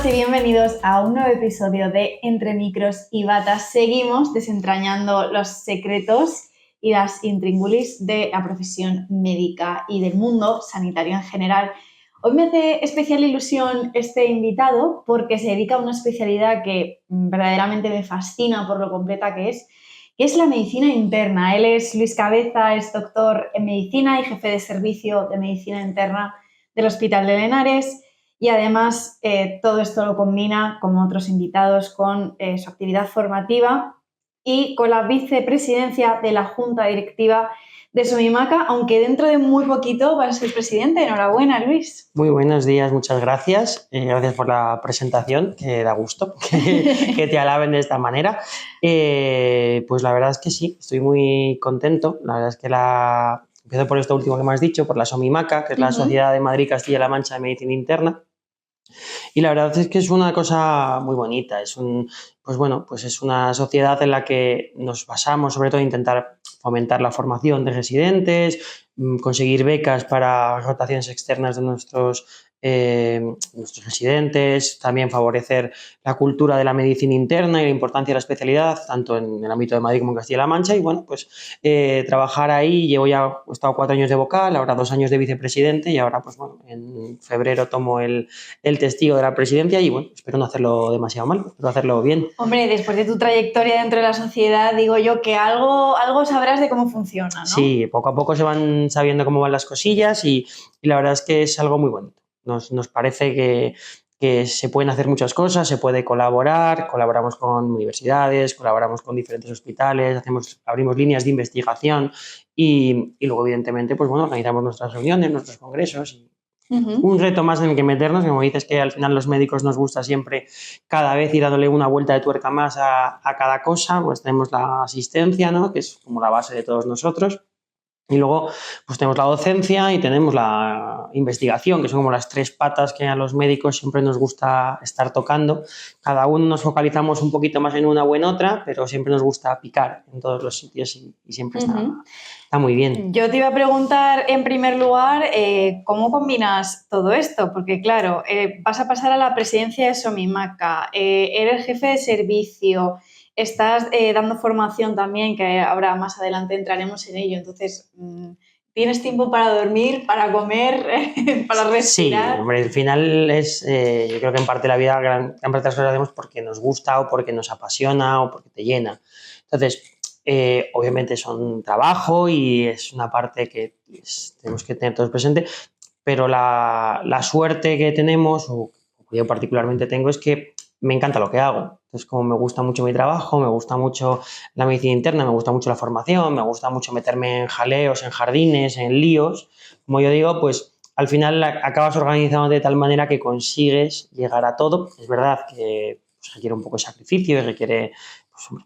Bienvenidas y bienvenidos a un nuevo episodio de Entre Micros y Batas. Seguimos desentrañando los secretos y las intríngulis de la profesión médica y del mundo sanitario en general. Hoy me hace especial ilusión este invitado porque se dedica a una especialidad que verdaderamente me fascina por lo completa que es la medicina interna. Él es Luis Cabeza, es doctor en medicina y jefe de servicio de medicina interna del Hospital de Linares. Y además todo esto lo combina, como otros invitados, con su actividad formativa y con la vicepresidencia de la Junta Directiva de Somimaca, aunque dentro de muy poquito va a ser presidente. Enhorabuena, Luis. Muy buenos días, muchas gracias. Gracias por la presentación, que da gusto que te alaben de esta manera. Pues la verdad es que sí, estoy muy contento. La verdad es que empiezo por esto último que me has dicho, por la Somimaca, que es la Sociedad de Madrid Castilla-La Mancha de Medicina Interna. Y la verdad es que es una cosa muy bonita, es una sociedad en la que nos basamos sobre todo en intentar fomentar la formación de residentes, conseguir becas para rotaciones externas de nuestros residentes, también favorecer la cultura de la medicina interna y la importancia de la especialidad, tanto en el ámbito de Madrid como en Castilla-La Mancha. Y bueno, pues trabajar ahí, he estado 4 años de vocal, ahora 2 años de vicepresidente y ahora pues bueno, en febrero tomo el testigo de la presidencia y bueno, espero no hacerlo demasiado mal, espero hacerlo bien. Hombre, después de tu trayectoria dentro de la sociedad, digo yo que algo sabrás de cómo funciona, ¿no? Sí, poco a poco se van sabiendo cómo van las cosillas y la verdad es que es algo muy bonito. Nos parece que se pueden hacer muchas cosas, se puede colaborar, colaboramos con universidades, colaboramos con diferentes hospitales, abrimos líneas de investigación y luego evidentemente pues bueno, organizamos nuestras reuniones, nuestros congresos. Un reto más en el que meternos, como dices que al final los médicos nos gusta siempre cada vez ir dándole una vuelta de tuerca más a cada cosa, pues tenemos la asistencia, ¿no? Que es como la base de todos nosotros. Y luego pues tenemos la docencia y tenemos la investigación, que son como las 3 patas que a los médicos siempre nos gusta estar tocando. Cada uno nos focalizamos un poquito más en una o en otra, pero siempre nos gusta picar en todos los sitios y siempre está muy bien. Yo te iba a preguntar en primer lugar cómo combinas todo esto, porque claro, vas a pasar a la presidencia de Somimaca, eres jefe de servicio, estás dando formación también, que ahora más adelante entraremos en ello, entonces tienes tiempo para dormir, para comer, para respirar. Sí, hombre, al final es, yo creo que en parte la vida, gran parte de las cosas las hacemos porque nos gusta o porque nos apasiona o porque te llena. Entonces, obviamente son trabajo y es una parte que tenemos que tener todos presente, pero la suerte que tenemos, o que yo particularmente tengo, es que me encanta lo que hago. Entonces, como me gusta mucho mi trabajo, me gusta mucho la medicina interna, me gusta mucho la formación, me gusta mucho meterme en jaleos, en jardines, en líos, como yo digo, pues al final acabas organizando de tal manera que consigues llegar a todo. Es verdad que pues, requiere un poco de sacrificio y requiere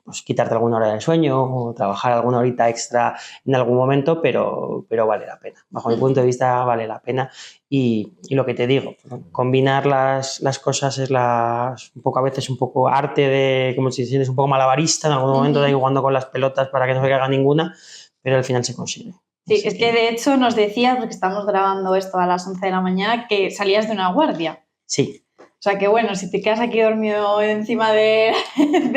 pues, quitarte alguna hora de sueño o trabajar alguna horita extra en algún momento, pero vale la pena. Bajo mi punto de vista vale la pena y lo que te digo, combinar las cosas es un poco a veces un poco arte de, como si eres un poco malabarista en algún momento, de ahí jugando con las pelotas para que no se caiga ninguna, pero al final se consigue. Sí, es que de hecho nos decías, porque estamos grabando esto a las 11 de la mañana, que salías de una guardia. Sí. O sea que bueno, si te quedas aquí dormido encima de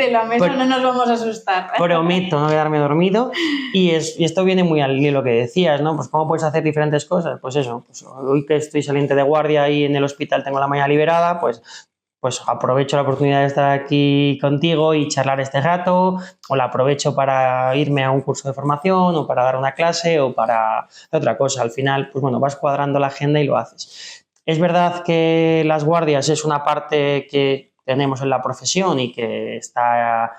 la mesa no nos vamos a asustar. Prometo no quedarme dormido y esto viene muy al hilo que decías, ¿no? Pues cómo puedes hacer diferentes cosas, pues eso, pues hoy que estoy saliente de guardia y en el hospital tengo la mañana liberada, pues aprovecho la oportunidad de estar aquí contigo y charlar este rato, o la aprovecho para irme a un curso de formación o para dar una clase o para hacer otra cosa. Al final, pues bueno, vas cuadrando la agenda y lo haces. Es verdad que las guardias es una parte que tenemos en la profesión y que está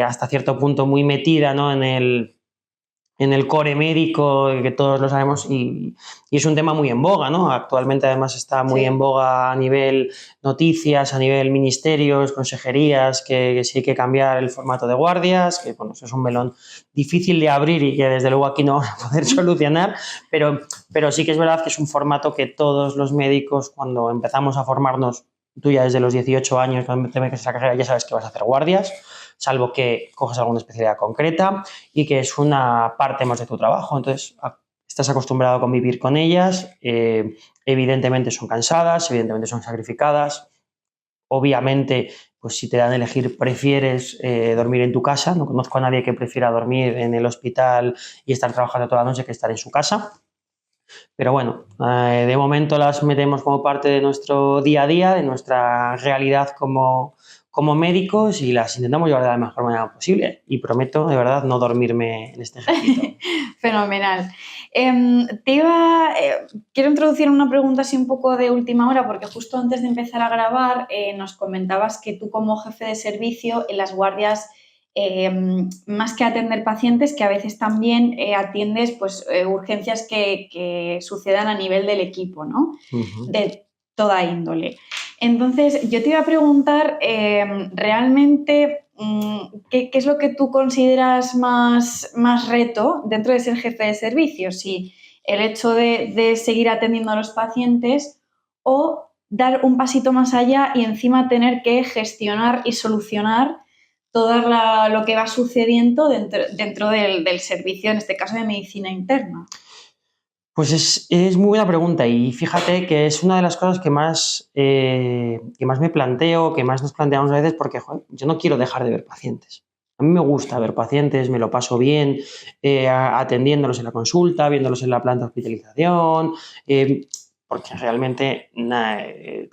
hasta cierto punto muy metida, ¿no? en el core médico, que todos lo sabemos, y es un tema muy en boga, ¿no? Actualmente además está muy en boga a nivel noticias, a nivel ministerios, consejerías, que sí hay que cambiar el formato de guardias, que bueno, eso es un melón difícil de abrir y que desde luego aquí no vamos a poder solucionar, pero sí que es verdad que es un formato que todos los médicos, cuando empezamos a formarnos, tú ya desde los 18 años, cuando te metes en la carrera, ya sabes que vas a hacer guardias, salvo que cojas alguna especialidad concreta y que es una parte más de tu trabajo. Entonces, estás acostumbrado a convivir con ellas, evidentemente son cansadas, evidentemente son sacrificadas, obviamente, pues si te dan a elegir, prefieres dormir en tu casa. No conozco a nadie que prefiera dormir en el hospital y estar trabajando toda la noche que estar en su casa. Pero bueno, de momento las metemos como parte de nuestro día a día, de nuestra realidad como médicos, y las intentamos llevar de la mejor manera posible. Y prometo, de verdad, no dormirme en este ejército. Fenomenal. Quiero introducir una pregunta así un poco de última hora, porque justo antes de empezar a grabar nos comentabas que tú, como jefe de servicio en las guardias, más que atender pacientes, que a veces también atiendes pues, urgencias que sucedan a nivel del equipo, ¿no? Uh-huh. De toda índole. Entonces, yo te iba a preguntar, realmente, ¿qué es lo que tú consideras más reto dentro de ser jefe de servicio? Si el hecho de seguir atendiendo a los pacientes, o dar un pasito más allá y encima tener que gestionar y solucionar todo lo que va sucediendo dentro del servicio, en este caso de medicina interna. Pues es muy buena pregunta, y fíjate que es una de las cosas que más me planteo, que más nos planteamos a veces, porque joder, yo no quiero dejar de ver pacientes. A mí me gusta ver pacientes, me lo paso bien atendiéndolos en la consulta, viéndolos en la planta de hospitalización, porque realmente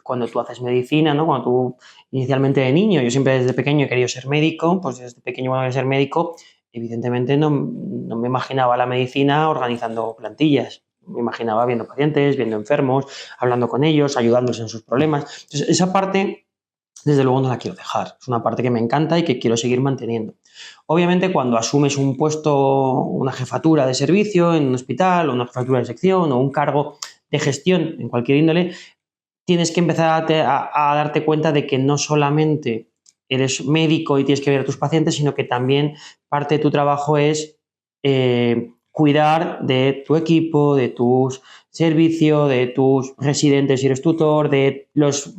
cuando tú haces medicina, ¿no? Cuando tú inicialmente de niño, yo siempre desde pequeño he querido ser médico, pues desde pequeño cuando quería ser médico, evidentemente no me imaginaba la medicina organizando plantillas. Me imaginaba viendo pacientes, viendo enfermos, hablando con ellos, ayudándoles en sus problemas. Entonces, esa parte, desde luego, no la quiero dejar. Es una parte que me encanta y que quiero seguir manteniendo. Obviamente, cuando asumes un puesto, una jefatura de servicio en un hospital, o una jefatura de sección, o un cargo de gestión en cualquier índole, tienes que empezar a darte cuenta de que no solamente eres médico y tienes que ver a tus pacientes, sino que también parte de tu trabajo es cuidar de tu equipo, de tus servicios, de tus residentes si eres tutor, de los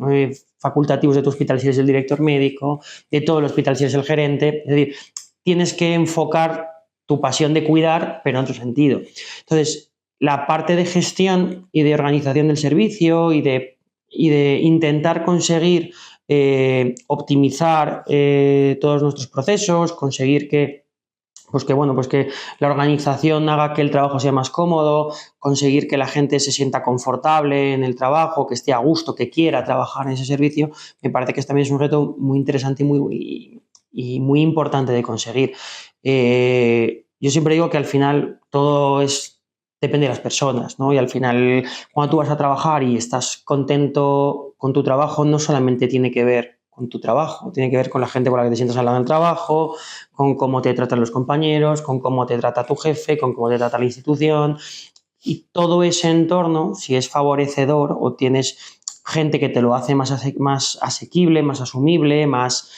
facultativos de tu hospital si eres el director médico, de todo el hospital si eres el gerente. Es decir, tienes que enfocar tu pasión de cuidar, pero en otro sentido. Entonces, la parte de gestión y de organización del servicio y de intentar conseguir optimizar todos nuestros procesos, conseguir que la organización haga que el trabajo sea más cómodo, conseguir que la gente se sienta confortable en el trabajo, que esté a gusto, que quiera trabajar en ese servicio. Me parece que también es un reto muy interesante y muy importante de conseguir. Yo siempre digo que al final todo depende de las personas, ¿no? Y al final, cuando tú vas a trabajar y estás contento con tu trabajo, no solamente tiene que ver con tu trabajo, tiene que ver con la gente con la que te sientas al lado del trabajo, con cómo te tratan los compañeros, con cómo te trata tu jefe, con cómo te trata la institución. Y todo ese entorno, si es favorecedor o tienes gente que te lo hace más asequible, más asumible, más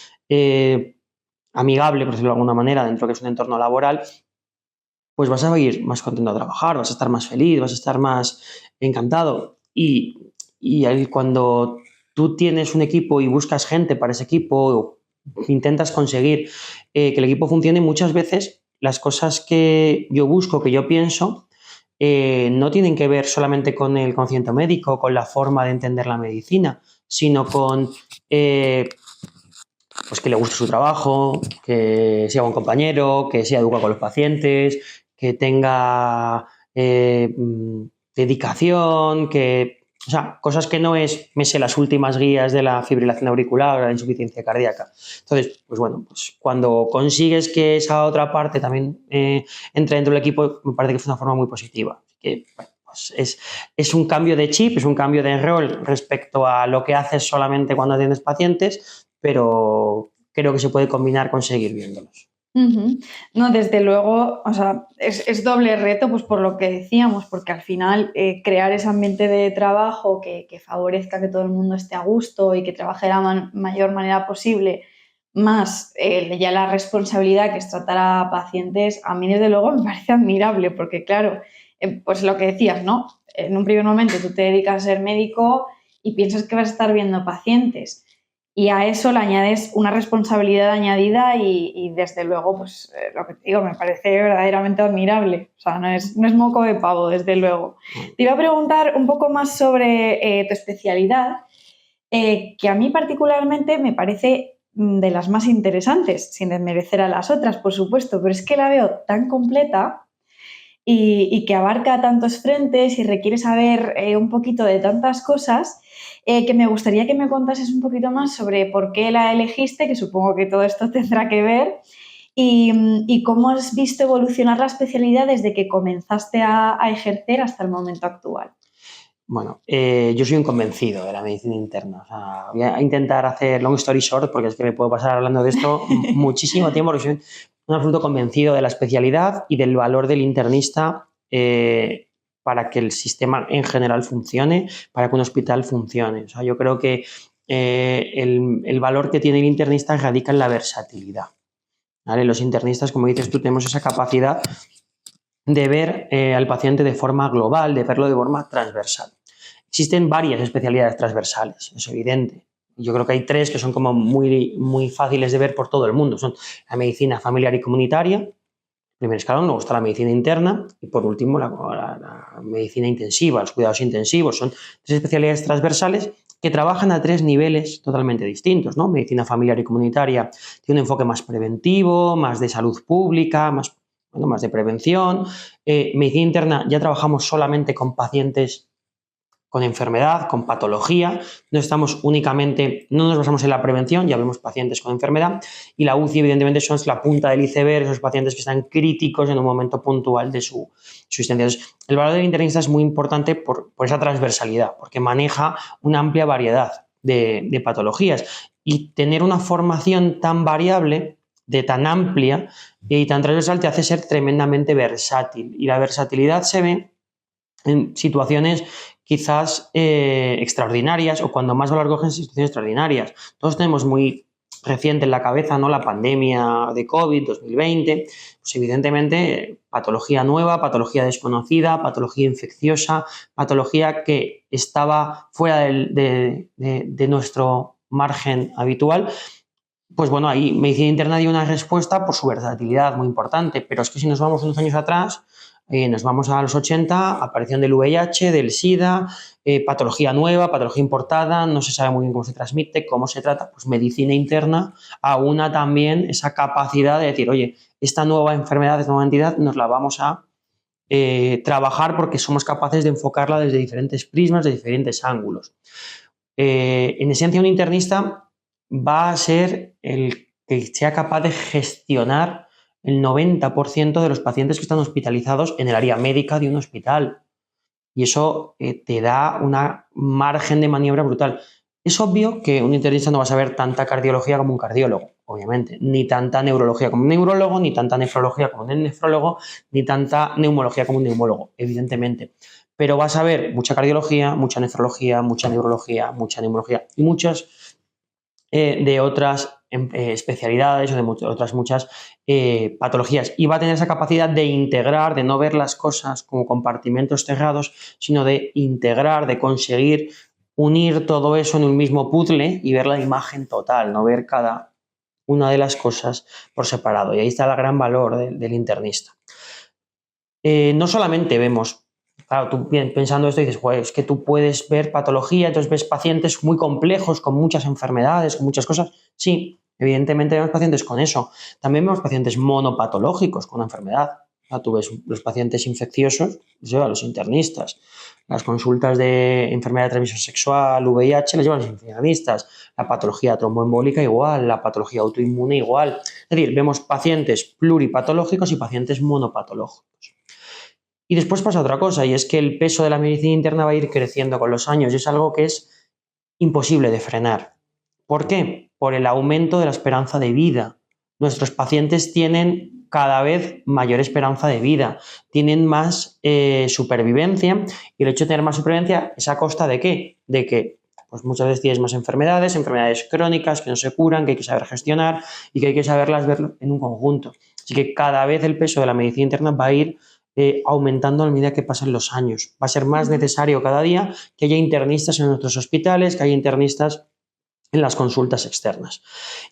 amigable, por decirlo de alguna manera, dentro que es un entorno laboral, pues vas a ir más contento a trabajar, vas a estar más feliz, vas a estar más encantado. Y cuando tú tienes un equipo y buscas gente para ese equipo, intentas conseguir que el equipo funcione, muchas veces las cosas que yo busco, que yo pienso, no tienen que ver solamente con el conocimiento médico, con la forma de entender la medicina, sino con pues que le guste su trabajo, que sea buen compañero, que sea educado con los pacientes, que tenga dedicación, o sea, cosas que no es me sé las últimas guías de la fibrilación auricular o la insuficiencia cardíaca. Entonces, pues bueno, pues cuando consigues que esa otra parte también entre dentro del equipo, me parece que es una forma muy positiva. Así que, bueno, pues es un cambio de chip, es un cambio de rol respecto a lo que haces solamente cuando atiendes pacientes, pero creo que se puede combinar con seguir viéndolos. Uh-huh. No, desde luego, o sea, es doble reto, pues por lo que decíamos, porque al final crear ese ambiente de trabajo que favorezca que todo el mundo esté a gusto y que trabaje de la mayor manera posible, más ya la responsabilidad que es tratar a pacientes, a mí desde luego me parece admirable, porque claro, pues lo que decías, ¿no? En un primer momento tú te dedicas a ser médico y piensas que vas a estar viendo pacientes. Y a eso le añades una responsabilidad añadida y desde luego, pues lo que te digo, me parece verdaderamente admirable. O sea, no es moco de pavo, desde luego. Te iba a preguntar un poco más sobre tu especialidad. que a mí particularmente me parece de las más interesantes, sin desmerecer a las otras, por supuesto, pero es que la veo tan completa y que abarca tantos frentes y requiere saber un poquito de tantas cosas, que me gustaría que me contases un poquito más sobre por qué la elegiste, que supongo que todo esto tendrá que ver, y cómo has visto evolucionar la especialidad desde que comenzaste a ejercer hasta el momento actual. Bueno, yo soy un convencido de la medicina interna. O sea, voy a intentar hacer long story short, porque es que me puedo pasar hablando de esto muchísimo tiempo, porque soy un absoluto convencido de la especialidad y del valor del internista para que el sistema en general funcione, para que un hospital funcione. O sea, yo creo que el valor que tiene el internista radica en la versatilidad. ¿Vale? Los internistas, como dices tú, tenemos esa capacidad de ver al paciente de forma global, de verlo de forma transversal. Existen varias especialidades transversales, es evidente. Yo creo que hay 3 que son como muy fáciles de ver por todo el mundo. Son la medicina familiar y comunitaria, primer escalón, luego está la medicina interna y por último la medicina intensiva, los cuidados intensivos. Son 3 especialidades transversales que trabajan a 3 niveles totalmente distintos, ¿no? Medicina familiar y comunitaria tiene un enfoque más preventivo, más de salud pública, más de prevención. Medicina interna ya trabajamos solamente con pacientes con enfermedad, con patología, no nos basamos en la prevención, ya vemos pacientes con enfermedad, y la UCI evidentemente son la punta del iceberg, esos pacientes que están críticos en un momento puntual de su existencia. Entonces, el valor del internista es muy importante por esa transversalidad, porque maneja una amplia variedad de patologías, y tener una formación tan variable, tan amplia y tan transversal te hace ser tremendamente versátil, y la versatilidad se ve en situaciones quizás extraordinarias, o cuando más valor cogen situaciones extraordinarias. Todos tenemos muy reciente en la cabeza, ¿no?, la pandemia de COVID 2020, pues evidentemente patología nueva, patología desconocida, patología infecciosa, patología que estaba fuera de nuestro margen habitual. Pues bueno, ahí medicina interna dio una respuesta por su versatilidad muy importante, pero es que si nos vamos unos años atrás, nos vamos a los 80, aparición del VIH, del SIDA, patología nueva, patología importada, no se sabe muy bien cómo se transmite, cómo se trata, pues medicina interna aúna también esa capacidad de decir, oye, esta nueva enfermedad, esta nueva entidad, nos la vamos a trabajar porque somos capaces de enfocarla desde diferentes prismas, de diferentes ángulos. En esencia, un internista va a ser el que sea capaz de gestionar el 90% de los pacientes que están hospitalizados en el área médica de un hospital. Y eso te da una margen de maniobra brutal. Es obvio que un internista no va a saber tanta cardiología como un cardiólogo, obviamente, ni tanta neurología como un neurólogo, ni tanta nefrología como un nefrólogo, ni tanta neumología como un neumólogo, evidentemente. Pero va a saber mucha cardiología, mucha nefrología, mucha neurología, mucha neumología y muchas de otras especialidades o de otras muchas patologías, y va a tener esa capacidad de integrar, de no ver las cosas como compartimentos cerrados, sino de integrar, de conseguir unir todo eso en un mismo puzzle y ver la imagen total, no ver cada una de las cosas por separado. Y ahí está el gran valor del internista. No solamente vemos, claro, tú pensando esto dices, es que tú puedes ver patología, entonces ves pacientes muy complejos, con muchas enfermedades, con muchas cosas. Sí, evidentemente vemos pacientes con eso. También vemos pacientes monopatológicos con una enfermedad. Tú ves los pacientes infecciosos, los llevan los internistas. Las consultas de enfermedad de transmisión sexual, VIH, las llevan los internistas. La patología tromboembólica igual, la patología autoinmune igual. Es decir, vemos pacientes pluripatológicos y pacientes monopatológicos. Y después pasa otra cosa, y es que el peso de la medicina interna va a ir creciendo con los años, y es algo que es imposible de frenar. ¿Por qué? Por el aumento de la esperanza de vida. Nuestros pacientes tienen cada vez mayor esperanza de vida, tienen más supervivencia, y el hecho de tener más supervivencia es a costa ¿de qué? De que pues muchas veces tienes más enfermedades crónicas que no se curan, que hay que saber gestionar y que hay que saberlas ver en un conjunto. Así que cada vez el peso de la medicina interna va a ir aumentando a medida que pasen los años. Va a ser más necesario cada día que haya internistas en nuestros hospitales, que haya internistas en las consultas externas.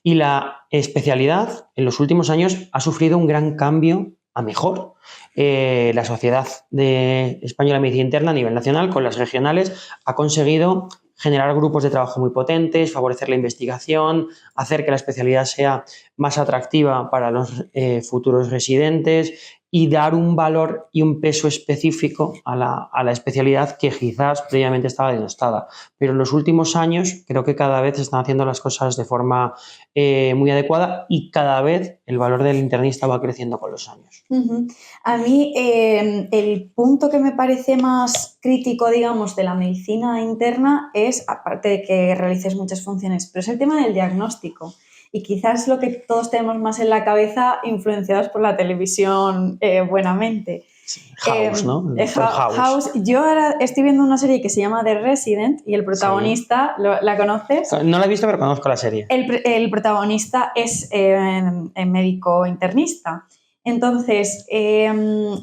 Y la especialidad en los últimos años ha sufrido un gran cambio a mejor. La Sociedad Española de Medicina Interna a nivel nacional, con las regionales, ha conseguido generar grupos de trabajo muy potentes, favorecer la investigación, hacer que la especialidad sea más atractiva para los futuros residentes y dar un valor y un peso específico a la especialidad que quizás previamente estaba denostada. Pero en los últimos años creo que cada vez se están haciendo las cosas de forma muy adecuada y cada vez el valor del internista va creciendo con los años. Uh-huh. A mí el punto que me parece más crítico, digamos, de la medicina interna es, aparte de que realices muchas funciones, pero es el tema del diagnóstico. Y quizás lo que todos tenemos más en la cabeza, influenciados por la televisión buenamente. House, ¿no? House. Yo ahora estoy viendo una serie que se llama The Resident y el protagonista, sí. ¿La conoces? No la he visto, pero conozco la serie. El protagonista es médico internista. Entonces,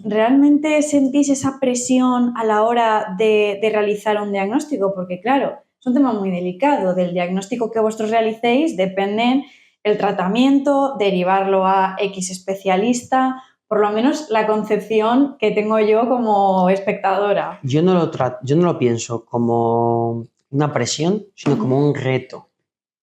¿realmente sentís esa presión a la hora de realizar un diagnóstico? Porque, claro, es un tema muy delicado. Del diagnóstico que vosotros realicéis dependen el tratamiento, derivarlo a X especialista, por lo menos la concepción que tengo yo como espectadora. Yo no lo pienso como una presión, sino como un reto.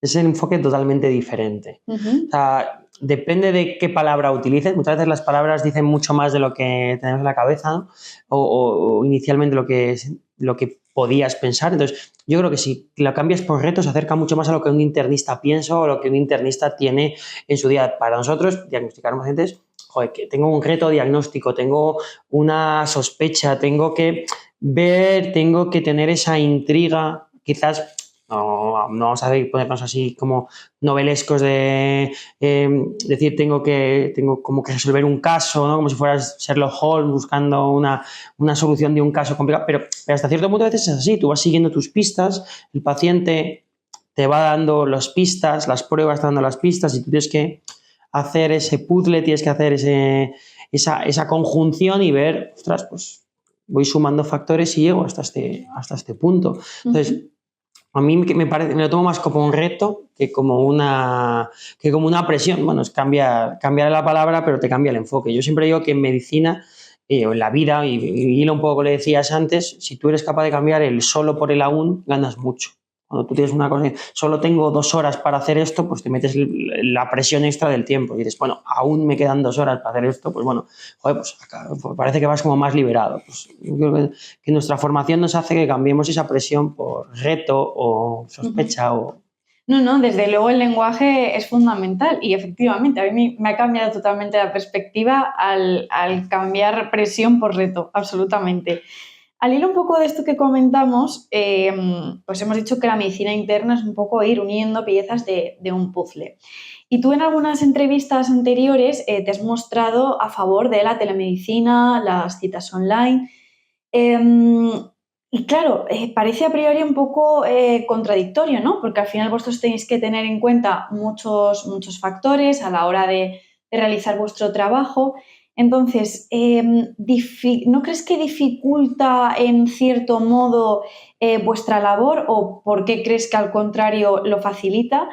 Es un enfoque totalmente diferente. O sea, depende de qué palabra utilices. Muchas veces las palabras dicen mucho más de lo que tenemos en la cabeza, ¿no? o inicialmente lo que podías pensar. Entonces, yo creo que si lo cambias por reto se acerca mucho más a lo que un internista piensa o lo que un internista tiene en su día. Para nosotros, diagnosticar a los pacientes, joder, que tengo un reto diagnóstico, tengo una sospecha, tengo que ver, tengo que tener esa intriga, quizás. No vamos a ponernos así como novelescos de decir tengo como que resolver un caso, ¿no? Como si fueras Sherlock Holmes buscando una solución de un caso complicado, pero hasta cierto punto a veces es así, tú vas siguiendo tus pistas, el paciente te va dando las pistas, las pruebas te dando las pistas y tú tienes que hacer ese puzzle, tienes que hacer esa conjunción y ver, ostras, pues voy sumando factores y llego hasta este punto. Entonces, a mí me lo tomo más como un reto que como una presión. Bueno, es cambiar la palabra, pero te cambia el enfoque. Yo siempre digo que en medicina o en la vida, y un poco lo decías antes, si tú eres capaz de cambiar el solo por el aún, ganas mucho. Cuando tú tienes una cosa, solo tengo 2 horas para hacer esto, pues te metes la presión extra del tiempo y dices, bueno, aún me quedan 2 horas para hacer esto, pues bueno, joder, pues acá, parece que vas como más liberado. Pues yo creo que nuestra formación nos hace que cambiemos esa presión por reto o sospecha o... No, desde luego el lenguaje es fundamental y efectivamente a mí me ha cambiado totalmente la perspectiva al cambiar presión por reto, absolutamente. Al hilo un poco de esto que comentamos, pues hemos dicho que la medicina interna es un poco ir uniendo piezas de un puzzle. Y tú en algunas entrevistas anteriores te has mostrado a favor de la telemedicina, las citas online. Y claro, parece a priori un poco contradictorio, ¿no? Porque al final vosotros tenéis que tener en cuenta muchos factores a la hora de realizar vuestro trabajo. Entonces, ¿no crees que dificulta en cierto modo vuestra labor o por qué crees que al contrario lo facilita?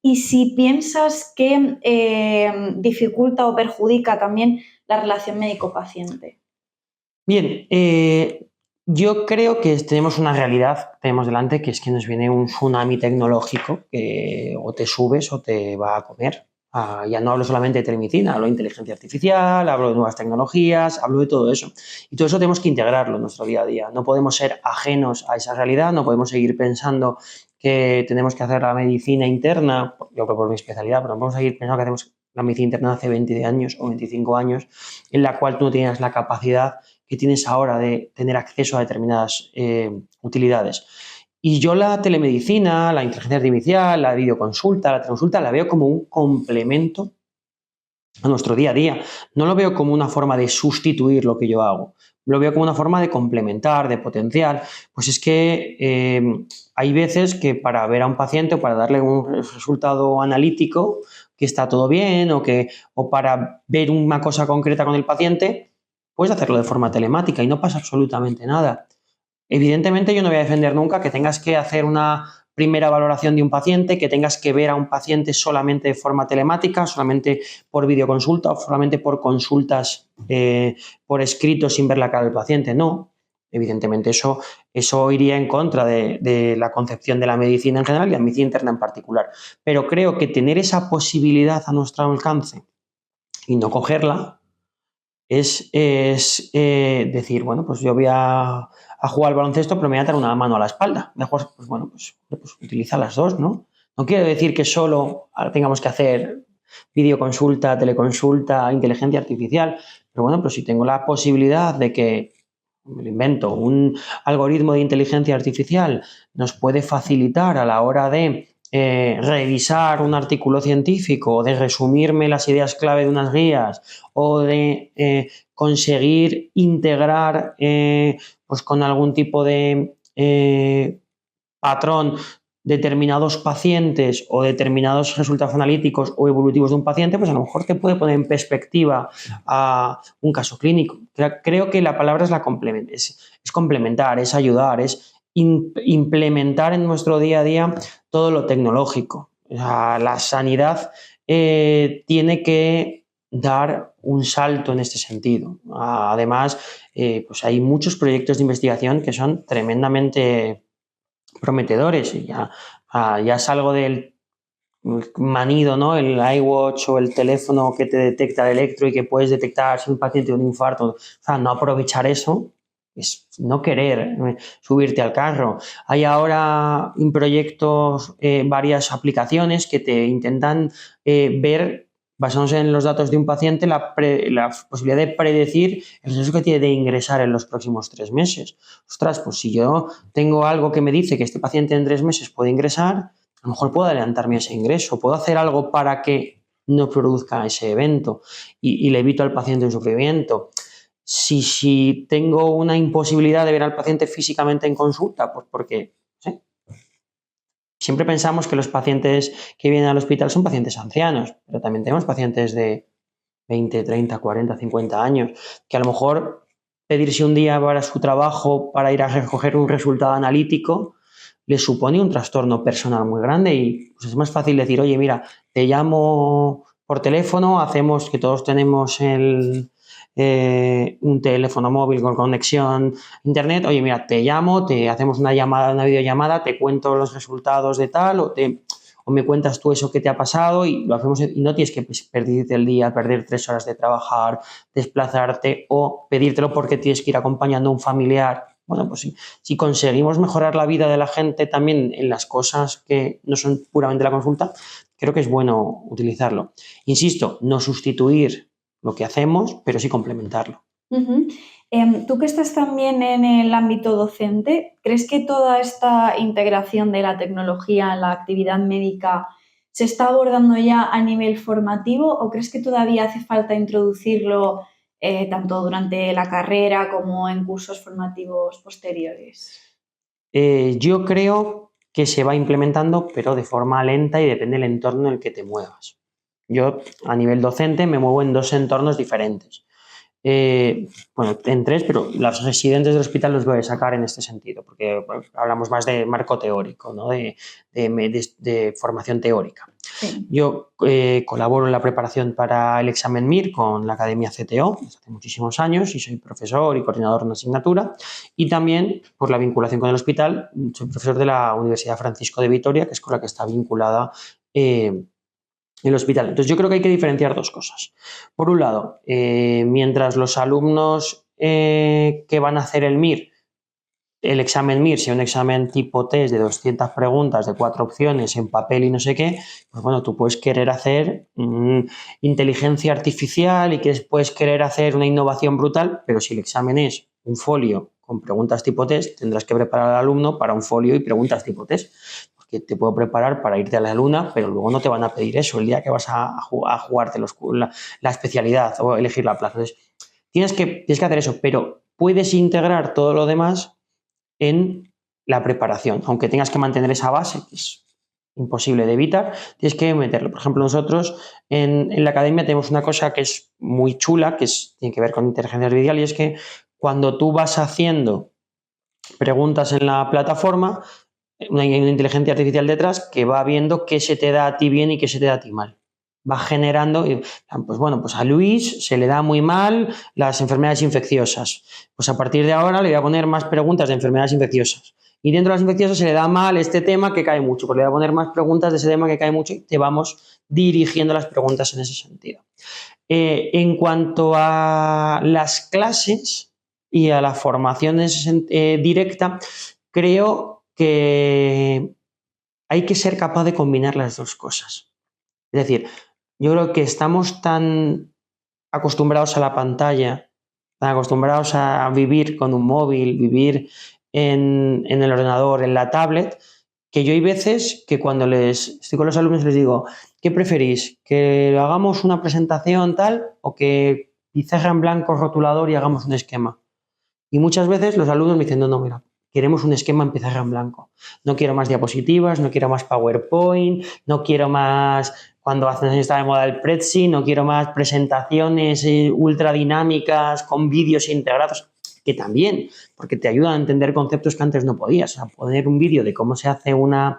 Y si piensas que dificulta o perjudica también la relación médico-paciente. Bien, yo creo que tenemos una realidad, tenemos delante, que es que nos viene un tsunami tecnológico que o te subes o te va a comer. Ya no hablo solamente de telemedicina, hablo de inteligencia artificial, hablo de nuevas tecnologías, hablo de todo eso. Y todo eso tenemos que integrarlo en nuestro día a día. No podemos ser ajenos a esa realidad, no podemos seguir pensando que tenemos que hacer la medicina interna, yo por mi especialidad, pero no podemos seguir pensando que hacemos la medicina interna hace 20 años o 25 años, en la cual tú no tienes la capacidad que tienes ahora de tener acceso a determinadas utilidades. Y yo la telemedicina, la inteligencia artificial, la videoconsulta, la teleconsulta, la veo como un complemento a nuestro día a día. No lo veo como una forma de sustituir lo que yo hago. Lo veo como una forma de complementar, de potenciar. Pues es que hay veces que para ver a un paciente o para darle un resultado analítico que está todo bien o para ver una cosa concreta con el paciente, puedes hacerlo de forma telemática y no pasa absolutamente nada. Evidentemente yo no voy a defender nunca que tengas que hacer una primera valoración de un paciente, que tengas que ver a un paciente solamente de forma telemática, solamente por videoconsulta o solamente por consultas por escrito sin ver la cara del paciente. No, Evidentemente eso iría en contra de la concepción de la medicina en general y la medicina interna en particular. Pero creo que tener esa posibilidad a nuestro alcance y no cogerla es decir, bueno, pues yo voy a jugar al baloncesto, pero me voy a dar una mano a la espalda. Mejor, pues bueno, pues utiliza las dos, ¿no? No quiere decir que solo tengamos que hacer videoconsulta, teleconsulta, inteligencia artificial, pero bueno, pues si tengo la posibilidad de que, me lo invento, un algoritmo de inteligencia artificial nos puede facilitar a la hora de revisar un artículo científico, de resumirme las ideas clave de unas guías o de conseguir integrar pues con algún tipo de patrón determinados pacientes o determinados resultados analíticos o evolutivos de un paciente, pues a lo mejor te puede poner en perspectiva a un caso clínico. Creo que la palabra es complementar, es ayudar, es implementar en nuestro día a día todo lo tecnológico. O sea, la sanidad tiene que dar un salto en este sentido. Además, pues hay muchos proyectos de investigación que son tremendamente prometedores y ya salgo del manido, ¿no? El iWatch o el teléfono que te detecta el electro y que puedes detectar si un paciente tiene un infarto. O sea, no aprovechar eso es no querer subirte al carro. Hay ahora en proyectos varias aplicaciones que te intentan ver, basándose en los datos de un paciente, la posibilidad de predecir el riesgo que tiene de ingresar en los próximos 3 meses. Ostras, pues si yo tengo algo que me dice que este paciente en 3 meses puede ingresar, a lo mejor puedo adelantarme ese ingreso, puedo hacer algo para que no produzca ese evento y le evito al paciente un sufrimiento. Si tengo una imposibilidad de ver al paciente físicamente en consulta, pues porque ¿sí? Siempre pensamos que los pacientes que vienen al hospital son pacientes ancianos, pero también tenemos pacientes de 20, 30, 40, 50 años, que a lo mejor pedirse un día para su trabajo para ir a recoger un resultado analítico le supone un trastorno personal muy grande y pues es más fácil decir, oye, mira, te llamo por teléfono, hacemos que todos tenemos un teléfono móvil con conexión a internet, oye, mira, te llamo, te hacemos una llamada, una videollamada, te cuento los resultados de tal o me cuentas tú eso que te ha pasado y lo hacemos y no tienes que perderte el día, perder 3 horas de trabajar, desplazarte o pedírtelo porque tienes que ir acompañando a un familiar. Bueno, pues si conseguimos mejorar la vida de la gente también en las cosas que no son puramente la consulta, creo que es bueno utilizarlo. Insisto, no sustituir lo que hacemos, pero sí complementarlo. Uh-huh. Tú que estás también en el ámbito docente, ¿crees que toda esta integración de la tecnología en la actividad médica se está abordando ya a nivel formativo o crees que todavía hace falta introducirlo tanto durante la carrera como en cursos formativos posteriores? Yo creo que se va implementando, pero de forma lenta y depende del entorno en el que te muevas. Yo, a nivel docente, me muevo en 2 entornos diferentes. Bueno, en 3, pero los residentes del hospital los voy a sacar en este sentido, porque bueno, hablamos más de marco teórico, ¿no? de formación teórica. Sí. Yo colaboro en la preparación para el examen MIR con la Academia CTO desde hace muchísimos años y soy profesor y coordinador de una asignatura y también por la vinculación con el hospital soy profesor de la Universidad Francisco de Vitoria, que es con la que está vinculada el hospital. Entonces yo creo que hay que diferenciar 2 cosas. Por un lado, mientras los alumnos que van a hacer el examen MIR sea un examen tipo test de 200 preguntas, de 4 opciones en papel y no sé qué, pues bueno, tú puedes querer hacer inteligencia artificial y que puedes querer hacer una innovación brutal, pero si el examen es un folio con preguntas tipo test, tendrás que preparar al alumno para un folio y preguntas tipo test. Porque te puedo preparar para irte a la luna, pero luego no te van a pedir eso el día que vas a jugarte la especialidad o elegir la plaza. Entonces, tienes que hacer eso, pero puedes integrar todo lo demás en la preparación, aunque tengas que mantener esa base, que es imposible de evitar, tienes que meterlo. Por ejemplo, nosotros en la academia tenemos una cosa que es muy chula, tiene que ver con inteligencia artificial, y es que cuando tú vas haciendo preguntas en la plataforma, hay una inteligencia artificial detrás que va viendo qué se te da a ti bien y qué se te da a ti mal. va generando, pues bueno, pues a Luis se le da muy mal las enfermedades infecciosas. Pues a partir de ahora le voy a poner más preguntas de enfermedades infecciosas. Y dentro de las infecciosas se le da mal este tema que cae mucho, pues le voy a poner más preguntas de ese tema que cae mucho y te vamos dirigiendo las preguntas en ese sentido. En cuanto a las clases y a la formación directa, creo que hay que ser capaz de combinar las dos cosas. Es decir, yo creo que estamos tan acostumbrados a la pantalla, tan acostumbrados a vivir con un móvil, vivir en el ordenador, en la tablet, que yo hay veces que cuando estoy con los alumnos les digo, ¿qué preferís? ¿Que hagamos una presentación tal o que pizarra en blanco, rotulador y hagamos un esquema? Y muchas veces los alumnos me dicen, no, mira, queremos un esquema en pizarra en blanco. No quiero más diapositivas, no quiero más PowerPoint, no quiero más, cuando hace años estaba de moda el Prezi, no quiero más presentaciones ultra dinámicas con vídeos integrados, que también, porque te ayudan a entender conceptos que antes no podías. O sea, poner un vídeo de cómo se hace una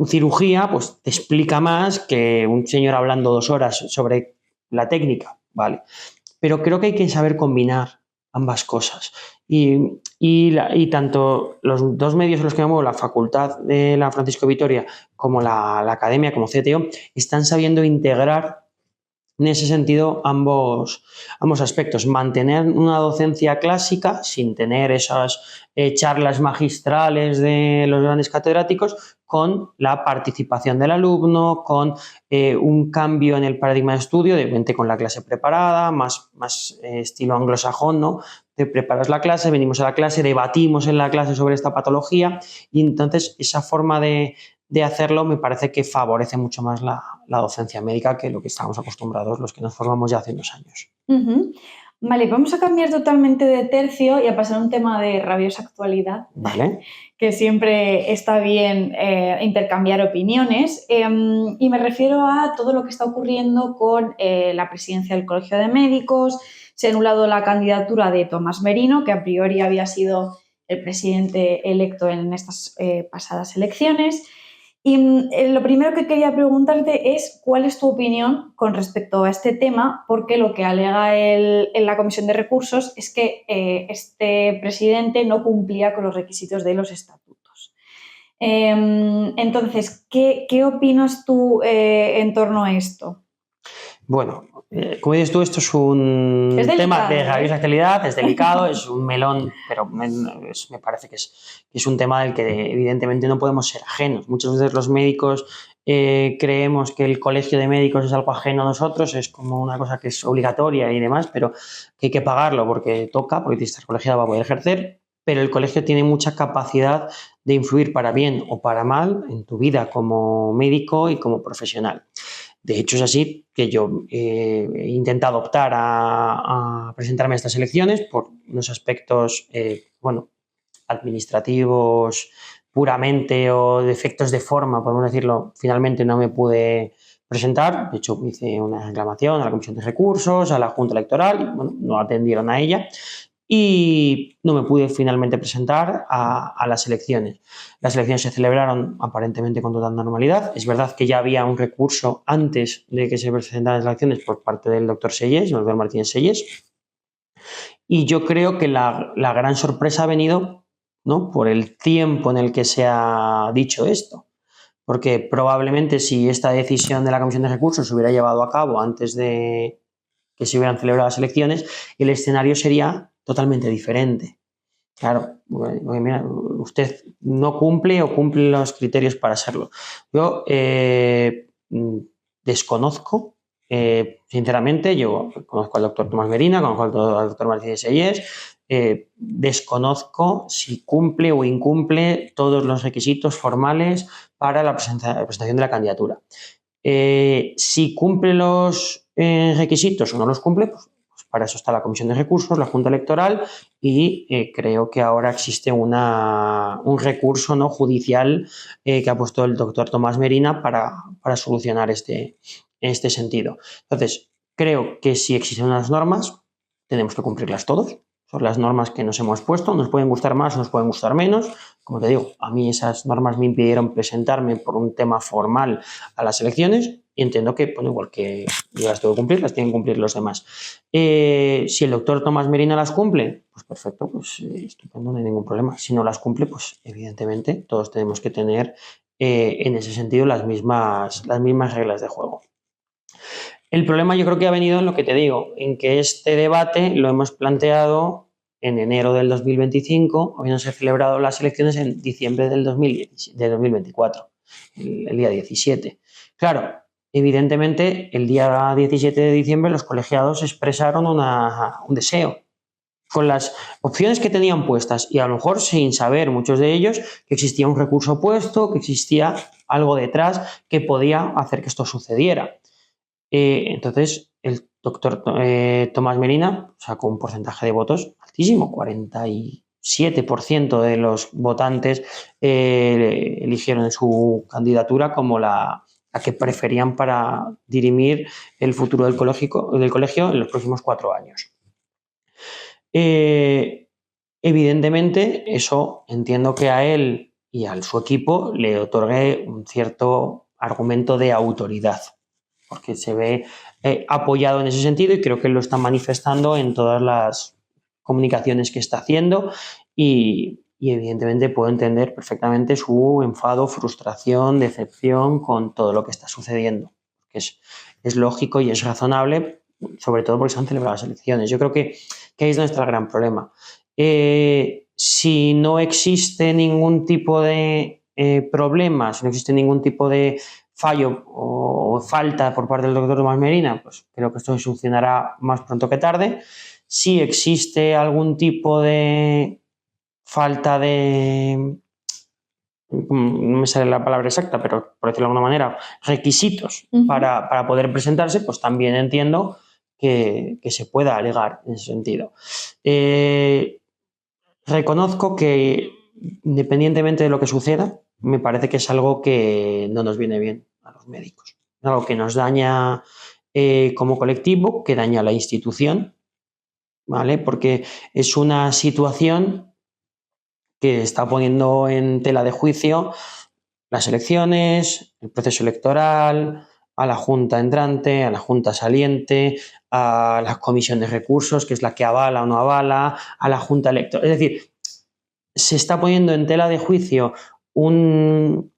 cirugía, pues te explica más que un señor hablando 2 horas sobre la técnica, ¿vale? Pero creo que hay que saber combinar ambas cosas. Y tanto los dos medios en los que me muevo, la Facultad de la Francisco Vitoria como la Academia, como CTO, están sabiendo integrar en ese sentido ambos aspectos. Mantener una docencia clásica sin tener esas charlas magistrales de los grandes catedráticos, con la participación del alumno, con un cambio en el paradigma de estudio, de repente con la clase preparada, más estilo anglosajón, ¿no? Te preparas la clase, venimos a la clase, debatimos en la clase sobre esta patología y entonces esa forma de hacerlo me parece que favorece mucho más la docencia médica que lo que estamos acostumbrados los que nos formamos ya hace unos años. Vale, vamos a cambiar totalmente de tercio y a pasar a un tema de rabiosa actualidad. Vale. Que siempre está bien intercambiar opiniones. Y me refiero a todo lo que está ocurriendo con la presidencia del Colegio de Médicos. Se ha anulado la candidatura de Tomás Merino, que a priori había sido el presidente electo en estas pasadas elecciones. Y lo primero que quería preguntarte es cuál es tu opinión con respecto a este tema, porque lo que alega en la Comisión de Recursos es que este presidente no cumplía con los requisitos de los estatutos. Entonces, ¿qué opinas tú en torno a esto? Bueno, como dices tú, esto es un tema de rabiosa actualidad, es delicado, es un melón, pero me parece que es un tema del que evidentemente no podemos ser ajenos. Muchas veces los médicos creemos que el colegio de médicos es algo ajeno a nosotros, es como una cosa que es obligatoria y demás, pero que hay que pagarlo porque toca, porque tienes que estar colegiado para poder ejercer, pero el colegio tiene mucha capacidad de influir para bien o para mal en tu vida como médico y como profesional. De hecho, es así que yo he intentado optar a presentarme a estas elecciones por unos aspectos, administrativos puramente o defectos de forma, podemos decirlo. Finalmente no me pude presentar. De hecho, hice una reclamación a la Comisión de Recursos, a la Junta Electoral, y bueno, no atendieron a ella. Y no me pude finalmente presentar a las elecciones. Las elecciones se celebraron aparentemente con total normalidad. Es verdad que ya había un recurso antes de que se presentaran las elecciones por parte del doctor Selles, el doctor Martínez Selles. Y yo creo que la gran sorpresa ha venido, ¿no?, por el tiempo en el que se ha dicho esto. Porque probablemente si esta decisión de la Comisión de Recursos se hubiera llevado a cabo antes de que se hubieran celebrado las elecciones, el escenario sería totalmente diferente. Claro, mira, usted no cumple o cumple los criterios para serlo. Yo desconozco, sinceramente, yo conozco al doctor Tomás Merina, conozco al doctor Martínez Selles, desconozco si cumple o incumple todos los requisitos formales para la presentación de la candidatura. Si cumple los requisitos o no los cumple, pues para eso está la Comisión de Recursos, la Junta Electoral, y creo que ahora existe un recurso, ¿no?, judicial que ha puesto el doctor Tomás Merina para solucionar este sentido. Entonces, creo que si existen unas normas, tenemos que cumplirlas todos. Son las normas que nos hemos puesto, nos pueden gustar más, nos pueden gustar menos. Como te digo, a mí esas normas me impidieron presentarme por un tema formal a las elecciones, y entiendo que, bueno, igual que yo las tengo que cumplir, las tienen que cumplir los demás. Si el doctor Tomás Merina las cumple, pues perfecto, pues estupendo, no hay ningún problema. Si no las cumple, pues evidentemente todos tenemos que tener en ese sentido las mismas reglas de juego. El problema yo creo que ha venido en lo que te digo, en que este debate lo hemos planteado en enero del 2025, habiéndose celebrado las elecciones en diciembre del 2024, el día 17. Claro, evidentemente el día 17 de diciembre los colegiados expresaron un deseo con las opciones que tenían puestas y a lo mejor sin saber muchos de ellos que existía un recurso puesto, que existía algo detrás que podía hacer que esto sucediera. Entonces, el doctor Tomás Merina sacó un porcentaje de votos altísimo, 47% de los votantes eligieron su candidatura como la que preferían para dirimir el futuro del colegio en los próximos 4 años. Evidentemente, eso entiendo que a él y a su equipo le otorgue un cierto argumento de autoridad, porque se ve apoyado en ese sentido y creo que lo está manifestando en todas las comunicaciones que está haciendo y evidentemente puedo entender perfectamente su enfado, frustración, decepción con todo lo que está sucediendo, que es lógico y es razonable, sobre todo porque se han celebrado las elecciones. Yo creo que ahí es donde está el gran problema. Si no existe ningún tipo de problema, si no existe ningún tipo de fallo o falta por parte del doctor Tomás Merina, pues creo que esto se solucionará más pronto que tarde. Si existe algún tipo de falta de, no me sale la palabra exacta, pero por decirlo de alguna manera, requisitos para poder presentarse, pues también entiendo que se pueda alegar en ese sentido. Reconozco que, independientemente de lo que suceda, me parece que es algo que no nos viene bien a los médicos. Es algo que nos daña como colectivo, que daña a la institución, ¿vale? Porque es una situación que está poniendo en tela de juicio las elecciones, el proceso electoral, a la Junta entrante, a la Junta saliente, a la Comisión de Recursos, que es la que avala o no avala, a la Junta Electoral. Es decir, se está poniendo en tela de juicio un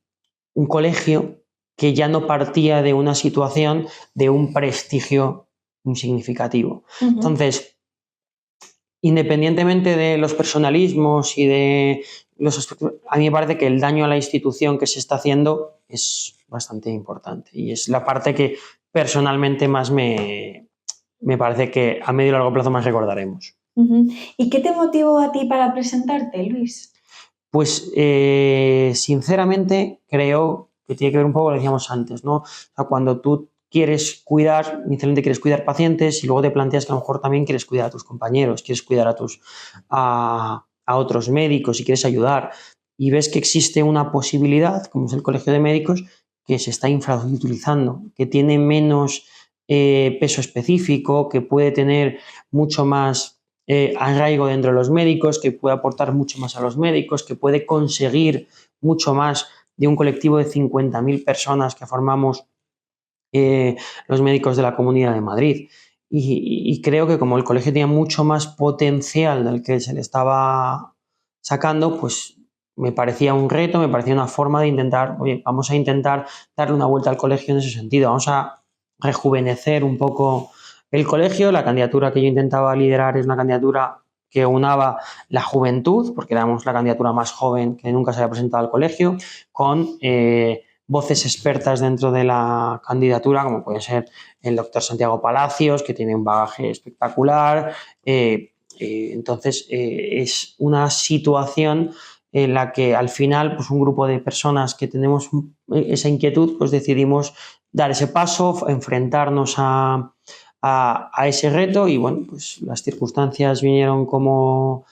colegio que ya no partía de una situación de un prestigio muy significativo. Entonces, independientemente de los personalismos y de los aspectos, a mí me parece que el daño a la institución que se está haciendo es bastante importante y es la parte que personalmente más me parece que a medio y largo plazo más recordaremos. ¿Y qué te motivó a ti para presentarte, Luis? Pues sinceramente creo que tiene que ver un poco con lo que decíamos antes, ¿no? O sea, cuando tú quieres cuidar, inicialmente quieres cuidar pacientes y luego te planteas que a lo mejor también quieres cuidar a tus compañeros, quieres cuidar a otros médicos y quieres ayudar y ves que existe una posibilidad, como es el Colegio de Médicos, que se está infrautilizando, que tiene menos peso específico, que puede tener mucho más arraigo dentro de los médicos, que puede aportar mucho más a los médicos, que puede conseguir mucho más de un colectivo de 50.000 personas que formamos los médicos de la Comunidad de Madrid. Y creo que como el colegio tenía mucho más potencial del que se le estaba sacando, pues me parecía un reto, me parecía una forma de intentar, oye, vamos a intentar darle una vuelta al colegio en ese sentido, vamos a rejuvenecer un poco el colegio. La candidatura que yo intentaba liderar es una candidatura que unaba la juventud, porque éramos la candidatura más joven que nunca se había presentado al colegio, con voces expertas dentro de la candidatura, como puede ser el doctor Santiago Palacios, que tiene un bagaje espectacular. Entonces, es una situación en la que al final, pues un grupo de personas que tenemos esa inquietud, pues decidimos dar ese paso, enfrentarnos a ese reto y bueno, pues las circunstancias vinieron como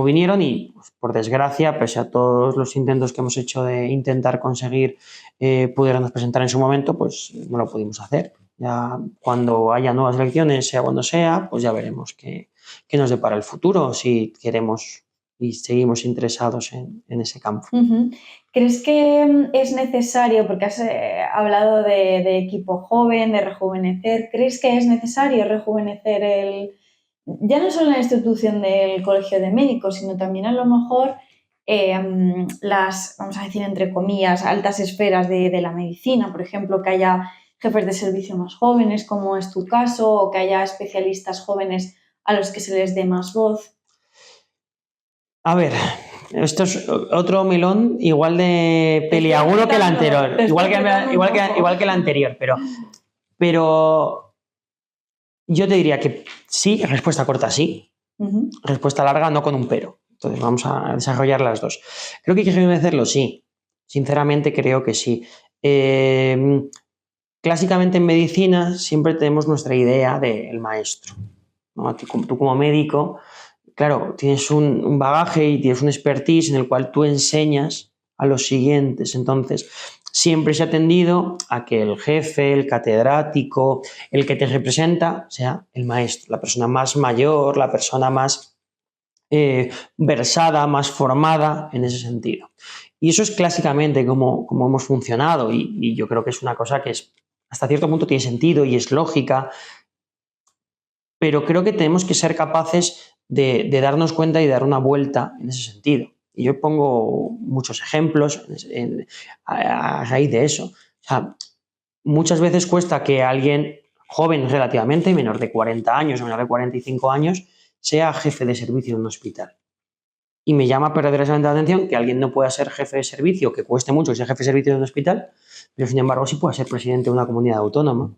vinieron y pues, por desgracia, pese a todos los intentos que hemos hecho de intentar conseguir pudiéramos presentar en su momento, pues no lo pudimos hacer. Ya cuando haya nuevas elecciones, sea cuando sea, pues ya veremos qué nos depara el futuro, si queremos y seguimos interesados en ese campo. ¿Crees que es necesario, porque has hablado de equipo joven, de rejuvenecer, ¿crees que es necesario rejuvenecer ya no solo en la institución del Colegio de Médicos, sino también a lo mejor las, vamos a decir entre comillas, altas esferas de la medicina, por ejemplo, que haya jefes de servicio más jóvenes, como es tu caso, o que haya especialistas jóvenes a los que se les dé más voz? A ver, esto es otro melón igual de peliagudo que el anterior, igual que el anterior, pero yo te diría que sí, respuesta corta sí, respuesta larga no con un pero. Entonces vamos a desarrollar las dos. Creo que hay que rejuvenecerlo, sí. Sinceramente creo que sí. Clásicamente en medicina siempre tenemos nuestra idea del maestro, ¿no? Tú como médico, claro, tienes un bagaje y tienes un expertise en el cual tú enseñas a los siguientes. Entonces, siempre se ha tendido a que el jefe, el catedrático, el que te representa, sea el maestro, la persona más mayor, la persona más versada, más formada en ese sentido. Y eso es clásicamente como hemos funcionado y yo creo que es una cosa que es, hasta cierto punto tiene sentido y es lógica, pero creo que tenemos que ser capaces de darnos cuenta y dar una vuelta en ese sentido. Y yo pongo muchos ejemplos a raíz de eso. O sea, muchas veces cuesta que alguien joven relativamente, menor de 40 años o menor de 45 años, sea jefe de servicio en un hospital. Y me llama poderosamente la atención que alguien no pueda ser jefe de servicio, que cueste mucho que sea jefe de servicio de un hospital, pero sin embargo sí pueda ser presidente de una comunidad autónoma,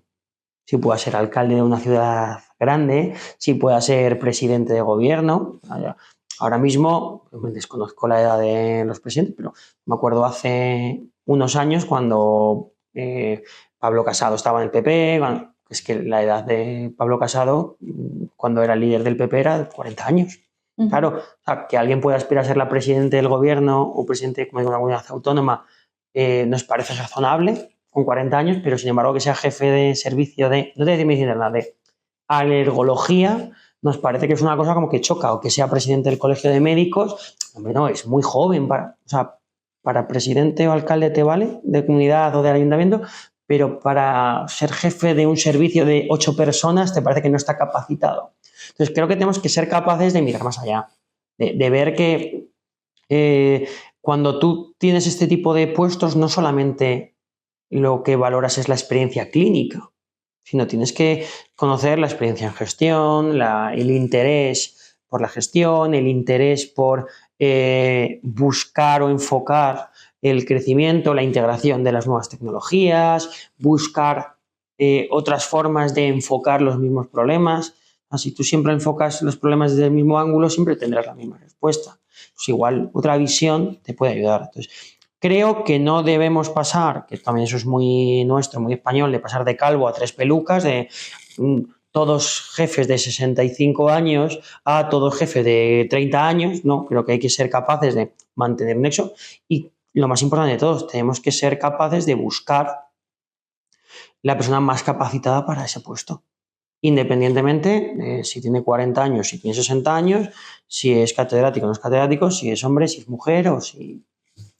sí pueda ser alcalde de una ciudad grande, sí pueda ser presidente de gobierno. Ahora mismo desconozco la edad de los presidentes, pero me acuerdo hace unos años cuando Pablo Casado estaba en el PP, es que la edad de Pablo Casado, cuando era líder del PP, era de 40 años. Claro, o sea, que alguien pueda aspirar a ser la presidente del gobierno o presidente de una comunidad autónoma nos parece razonable con 40 años, pero sin embargo que sea jefe de servicio de, no te decir medicina interna, de alergología, nos parece que es una cosa como que choca, o que sea presidente del colegio de médicos, hombre, no, es muy joven, para presidente o alcalde te vale, de comunidad o de ayuntamiento, pero para ser jefe de un servicio de 8 personas te parece que no está capacitado. Entonces creo que tenemos que ser capaces de mirar más allá, de ver que cuando tú tienes este tipo de puestos no solamente lo que valoras es la experiencia clínica, sino tienes que conocer la experiencia en gestión, el interés por la gestión, el interés por buscar o enfocar el crecimiento, la integración de las nuevas tecnologías, buscar otras formas de enfocar los mismos problemas. Si tú siempre enfocas los problemas desde el mismo ángulo, siempre tendrás la misma respuesta. Pues igual otra visión te puede ayudar. Entonces, creo que no debemos pasar, que también eso es muy nuestro, muy español, de pasar de calvo a 3 pelucas, de todos jefes de 65 años a todos jefes de 30 años. No, creo que hay que ser capaces de mantener un nexo y lo más importante de todos, tenemos que ser capaces de buscar la persona más capacitada para ese puesto. Independientemente si tiene 40 años, si tiene 60 años, si es catedrático o no es catedrático, si es hombre, si es mujer o si...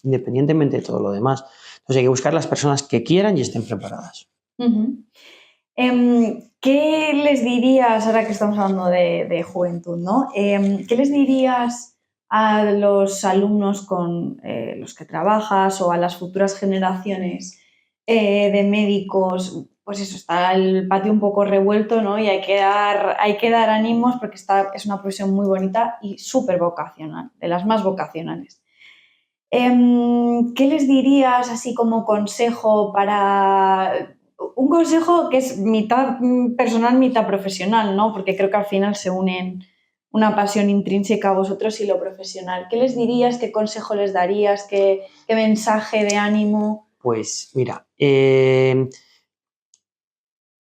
independientemente de todo lo demás. Entonces hay que buscar las personas que quieran y estén preparadas. ¿Qué les dirías, ahora que estamos hablando de juventud, ¿no? ¿Qué les dirías a los alumnos con los que trabajas o a las futuras generaciones de médicos? Pues eso, está el patio un poco revuelto, ¿no? Y hay que dar ánimos porque es una profesión muy bonita y súper vocacional, de las más vocacionales. ¿Qué les dirías así como consejo para... Un consejo que es mitad personal, mitad profesional, ¿no? Porque creo que al final se unen una pasión intrínseca a vosotros y lo profesional. ¿Qué les dirías? ¿Qué consejo les darías? ¿Qué mensaje de ánimo? Pues mira,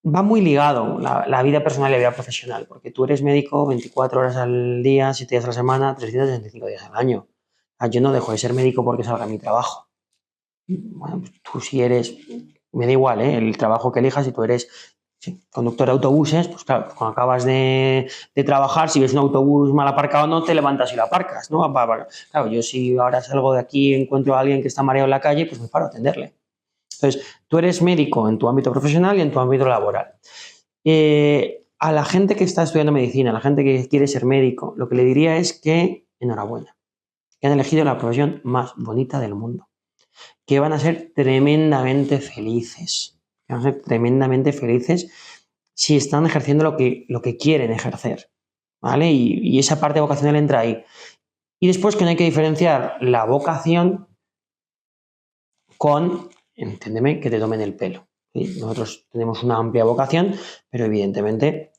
va muy ligado la vida personal y la vida profesional, porque tú eres médico 24 horas al día, 7 días a la semana, 365 días al año. Yo no dejo de ser médico porque salga mi trabajo. Bueno, pues tú si eres, me da igual, el trabajo que elijas, si tú eres Sí, conductor de autobuses, pues claro, cuando acabas de trabajar, si ves un autobús mal aparcado, no te levantas y lo aparcas, ¿no? Claro, yo si ahora salgo de aquí y encuentro a alguien que está mareado en la calle, pues me paro a atenderle. Entonces, tú eres médico en tu ámbito profesional y en tu ámbito laboral. A la gente que está estudiando medicina, a la gente que quiere ser médico, lo que le diría es que enhorabuena, que han elegido la profesión más bonita del mundo, que van a ser tremendamente felices, si están ejerciendo lo que quieren ejercer, ¿vale? Y esa parte vocacional entra ahí. Y después que no hay que diferenciar la vocación con, entiéndeme, que te tomen el pelo. ¿Sí? Nosotros tenemos una amplia vocación, pero evidentemente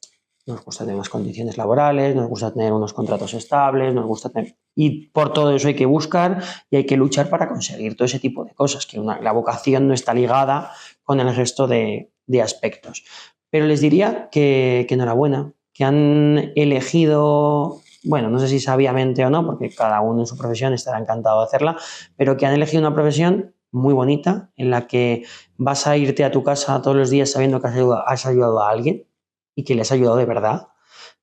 nos gusta tener unas condiciones laborales, nos gusta tener unos contratos estables, nos gusta tener... Y por todo eso hay que buscar y hay que luchar para conseguir todo ese tipo de cosas, que la vocación no está ligada con el resto de aspectos. Pero les diría que enhorabuena, que han elegido, bueno, no sé si sabiamente o no, porque cada uno en su profesión estará encantado de hacerla, pero que han elegido una profesión muy bonita en la que vas a irte a tu casa todos los días sabiendo que has ayudado a alguien y que le has ayudado de verdad,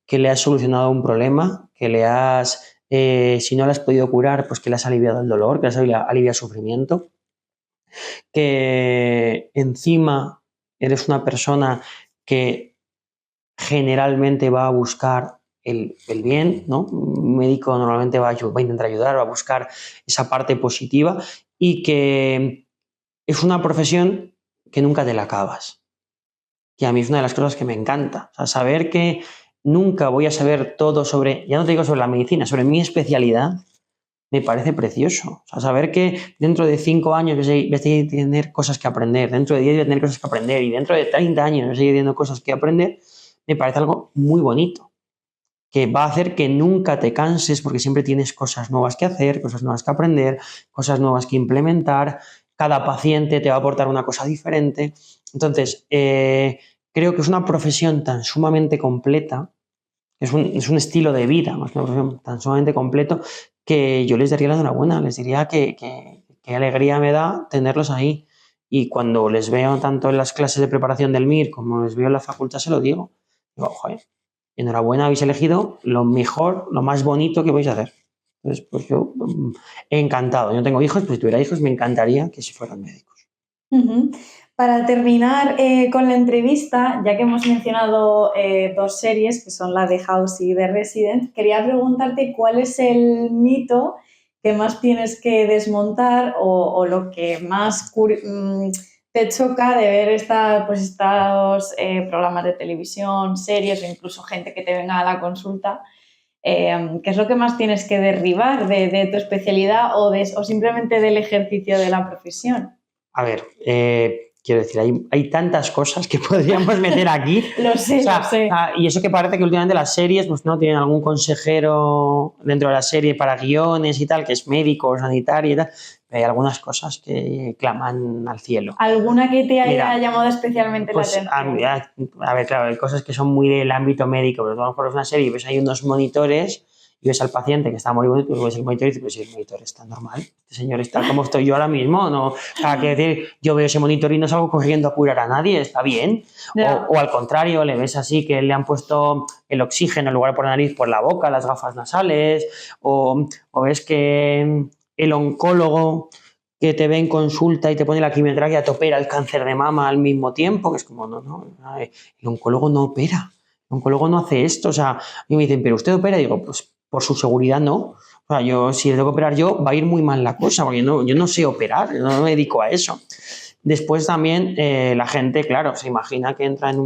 que le has solucionado un problema, que le has, si no le has podido curar, pues que le has aliviado el dolor, que le has aliviado el sufrimiento, que encima eres una persona que generalmente va a buscar el bien, ¿no? Un médico normalmente va a intentar ayudar, va a buscar esa parte positiva y que es una profesión que nunca te la acabas. Que a mí es una de las cosas que me encanta. O sea, saber que nunca voy a saber todo sobre, ya no te digo sobre la medicina, sobre mi especialidad, me parece precioso. O sea, saber que dentro de 5 años voy a tener cosas que aprender, dentro de 10 voy a tener cosas que aprender y dentro de 30 años voy a seguir teniendo cosas que aprender, me parece algo muy bonito, que va a hacer que nunca te canses porque siempre tienes cosas nuevas que hacer, cosas nuevas que aprender, cosas nuevas que implementar. Cada paciente te va a aportar una cosa diferente. Entonces, creo que es una profesión tan sumamente completa, es un estilo de vida, más que una profesión tan sumamente completo, que yo les daría la enhorabuena, les diría que alegría me da tenerlos ahí. Y cuando les veo tanto en las clases de preparación del MIR como les veo en la facultad, se lo digo. Digo, joder, enhorabuena, habéis elegido lo mejor, lo más bonito que vais a hacer. Entonces, pues yo encantado. Yo no tengo hijos, pues si tuviera hijos me encantaría que si fueran médicos. Uh-huh. Para terminar con la entrevista, ya que hemos mencionado 2 series, que son la de House y The Resident, quería preguntarte cuál es el mito que más tienes que desmontar o lo que más te choca de ver estos programas de televisión, series o incluso gente que te venga a la consulta. ¿Qué es lo que más tienes que derribar de tu especialidad o simplemente del ejercicio de la profesión? A ver, quiero decir, hay tantas cosas que podríamos meter aquí. Lo sé, o sea, lo sé. Y eso que parece que últimamente las series pues no tienen algún consejero dentro de la serie para guiones y tal, que es médico, sanitario y tal. Pero hay algunas cosas que claman al cielo. ¿Alguna que te haya llamado especialmente pues, la atención? A ver, claro, hay cosas que son muy del ámbito médico, pero tú a lo mejor es una serie y ves ahí unos monitores y ves al paciente que está moribundo, tú ves el monitor y dices, pues si el monitor está normal, este señor está como estoy yo ahora mismo, ¿no? O sea, que decir, yo veo ese monitor y no salgo corriendo a curar a nadie, está bien. O al contrario, le ves así que le han puesto el oxígeno en lugar por la nariz, por la boca, las gafas nasales, o ves que el oncólogo que te ve en consulta y te pone la quimioterapia, te opera el cáncer de mama al mismo tiempo, que es como, no, el oncólogo no opera, el oncólogo no hace esto, o sea, y me dicen, ¿pero usted opera? Y digo, pues por su seguridad no, o sea, yo si le tengo que operar yo, va a ir muy mal la cosa, porque yo no sé operar, yo no me dedico a eso. Después también la gente, claro, se imagina que entra en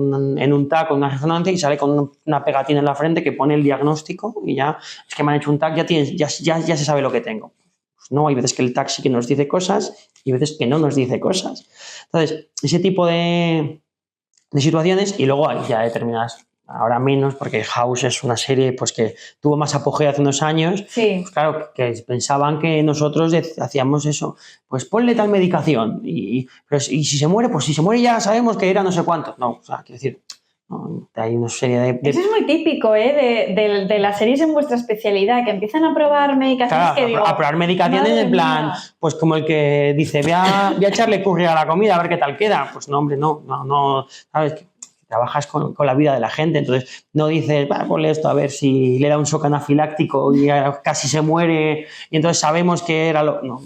un TAC con una resonancia y sale con una pegatina en la frente que pone el diagnóstico y ya, es que me han hecho un TAC, ya se sabe lo que tengo. Pues no, hay veces que el TAC sí que nos dice cosas y veces que no nos dice cosas. Entonces, ese tipo de situaciones y luego hay ya determinadas, ahora menos, porque House es una serie pues, que tuvo más apogeo hace unos años. Sí. Pues claro, que pensaban que nosotros hacíamos eso, pues ponle tal medicación y si se muere, pues si se muere ya sabemos que era no sé cuánto. No, o sea, quiero decir, no, hay una serie de... Eso es muy típico, de las series en vuestra especialidad, que empiezan a probar medicaciones claro, que digo... a probar medicaciones en plan, pues como el que dice, voy a echarle curry a la comida a ver qué tal queda. Pues no, hombre, no, ¿sabes? trabajas con la vida de la gente, entonces no dices, ponle esto a ver si le da un shock anafiláctico y casi se muere y entonces sabemos que era lo...